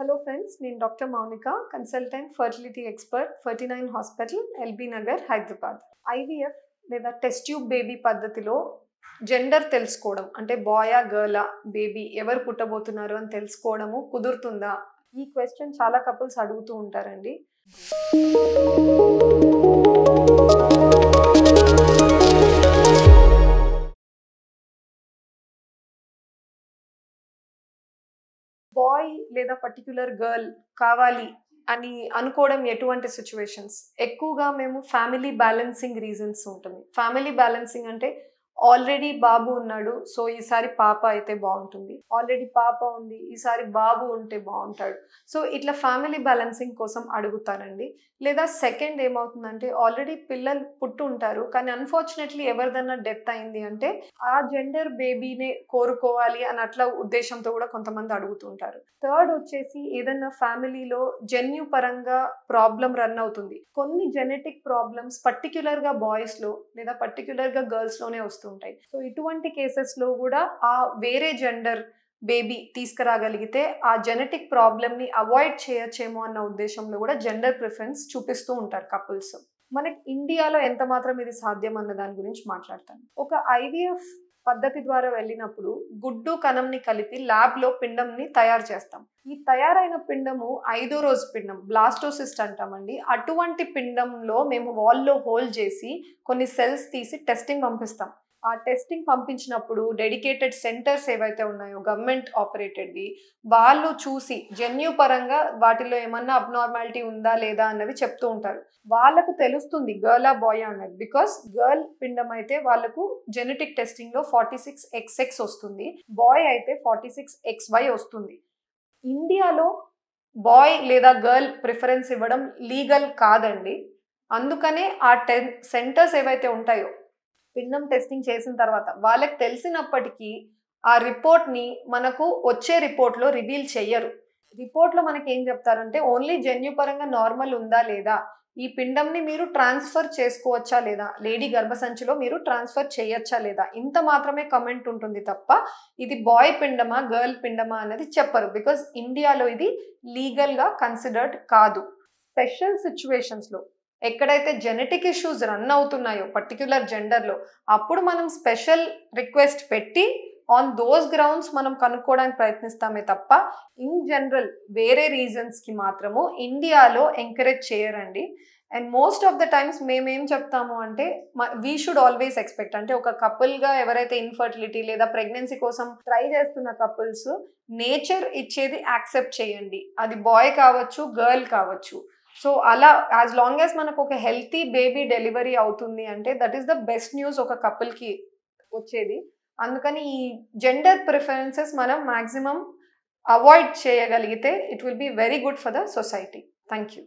Hello friends, నేను doctor Mounika, consultant fertility expert 39 hospital, LB Nagar, Hyderabad. IVF లేదా test tube baby పద్ధతిలో gender తెలుసుకోవడం అంటే బాయా గర్లా బేబీ ఎవరు పుట్టబోతున్నారు అని తెలుసుకోవడము కుదురుతుందా? ఈ క్వశ్చన్ చాలా కపుల్స్ అడుగుతూ ఉంటారండి. బాయ్ లేదా పర్టిక్యులర్ గర్ల్ కావాలి అని అనుకోవడం ఎటువంటి సిచ్యువేషన్స్? ఎక్కువగా మేము ఫ్యామిలీ బ్యాలెన్సింగ్ రీజన్స్ ఉంటుంది. ఫ్యామిలీ బ్యాలెన్సింగ్ అంటే ఆల్రెడీ బాబు ఉన్నాడు, సో ఈసారి పాప అయితే బాగుంటుంది. ఆల్రెడీ పాప ఉంది, ఈసారి బాబు ఉంటే బాగుంటాడు. సో ఇట్లా ఫ్యామిలీ బ్యాలెన్సింగ్ కోసం అడుగుతారండి. లేదా సెకండ్ ఏమవుతుందంటే ఆల్రెడీ పిల్లలు పుట్టు ఉంటారు, కానీ అన్ఫార్చునేట్లీ ఎవరిదన్నా డెత్ అయింది అంటే ఆ జెండర్ బేబీనే కోరుకోవాలి అని అట్లా ఉద్దేశంతో కూడా కొంతమంది అడుగుతుంటారు. థర్డ్ వచ్చేసి ఏదన్నా ఫ్యామిలీలో జన్యు పరంగా ప్రాబ్లం రన్ అవుతుంది. కొన్ని జెనెటిక్ ప్రాబ్లమ్స్ పర్టిక్యులర్గా బాయ్స్లో లేదా పర్టిక్యులర్గా గర్ల్స్లోనే వస్తుంటాయి. సో ఇటువంటి కేసెస్లో కూడా ఆ వేరే జెండర్ బేబీ తీసుకురాగలిగితే ఆ జెనెటిక్ ప్రాబ్లమ్ని అవాయిడ్ చేయొచ్చేమో అన్న ఉద్దేశంలో కూడా జెండర్ ప్రిఫరెన్స్ చూపిస్తూ ఉంటారు కపుల్స్. మనకి ఇండియాలో ఎంత మాత్రం ఇది సాధ్యం అన్న దాని గురించి మాట్లాడతాను. ఒక ఐవీఎఫ్ పద్ధతి ద్వారా వెళ్ళినప్పుడు గుడ్డు కణంని కలిపి ల్యాబ్లో పిండంని తయారు చేస్తాం. ఈ తయారైన పిండము 5వ రోజు పిండం, బ్లాస్టోసిస్ట్ అంటామండి. అటువంటి పిండంలో మేము వాల్లో హోల్ చేసి కొన్ని సెల్స్ తీసి టెస్టింగ్ పంపిస్తాం. ఆ టెస్టింగ్ పంపించినప్పుడు డెడికేటెడ్ సెంటర్స్ ఏవైతే ఉన్నాయో గవర్నమెంట్ ఆపరేటెడ్వి, వాళ్ళు చూసి జన్యు పరంగా వాటిలో ఏమన్నా అబ్నార్మాలిటీ ఉందా లేదా అన్నవి చెప్తూ ఉంటారు. వాళ్ళకు తెలుస్తుంది గర్లా బాయ్ అన్నది. బికాస్ గర్ల్ పిండం అయితే వాళ్ళకు జెనెటిక్ టెస్టింగ్లో 46XX వస్తుంది, బాయ్ అయితే 46XY వస్తుంది. ఇండియాలో బాయ్ లేదా గర్ల్ ప్రిఫరెన్స్ ఇవ్వడం లీగల్ కాదండి. అందుకనే ఆ సెంటర్స్ ఏవైతే ఉంటాయో పిండం టెస్టింగ్ చేసిన తర్వాత వాళ్ళకి తెలిసినప్పటికీ ఆ రిపోర్ట్ని మనకు వచ్చే రిపోర్ట్లో రివీల్ చెయ్యరు. రిపోర్ట్లో మనకి ఏం చెప్తారంటే ఓన్లీ జన్యు పరంగా నార్మల్ ఉందా లేదా, ఈ పిండంని మీరు ట్రాన్స్ఫర్ చేసుకోవచ్చా లేదా, లేడీ గర్భసంచిలో మీరు ట్రాన్స్ఫర్ చేయొచ్చా లేదా, ఇంత మాత్రమే కమెంట్ ఉంటుంది తప్ప ఇది బాయ్ పిండమా గర్ల్ పిండమా అనేది చెప్పరు. బికాజ్ ఇండియాలో ఇది లీగల్గా కన్సిడర్డ్ కాదు. స్పెషల్ సిచ్యువేషన్స్లో ఎక్కడైతే జెనెటిక్ ఇష్యూస్ రన్ అవుతున్నాయో పర్టిక్యులర్ జెండర్లో అప్పుడు మనం స్పెషల్ రిక్వెస్ట్ పెట్టి ఆన్ దోస్ గ్రౌండ్స్ మనం కనుక్కోవడానికి ప్రయత్నిస్తామే తప్ప ఇన్ జనరల్ వేరే రీజన్స్కి మాత్రము ఇండియాలో ఎంకరేజ్ చేయరండి. And most of the times మేమేం చెప్తాము అంటే వీ షుడ్ ఆల్వేస్ ఎక్స్పెక్ట్, అంటే ఒక కపుల్గా ఎవరైతే ఇన్ఫర్టిలిటీ లేదా ప్రెగ్నెన్సీ కోసం ట్రై చేస్తున్న కపుల్స్ నేచర్ ఇచ్చేది యాక్సెప్ట్ చేయండి. అది బాయ్ కావచ్చు గర్ల్ కావచ్చు. సో అలా యాజ్ లాంగ్ యాజ్ మనకు ఒక హెల్తీ బేబీ డెలివరీ అవుతుంది అంటే that is the best news ఒక కపుల్కి వచ్చేది. అందుకని ఈ జెండర్ ప్రిఫరెన్సెస్ మనం మ్యాక్సిమం అవాయిడ్ చేయగలిగితే it will be very good for the society. Thank you.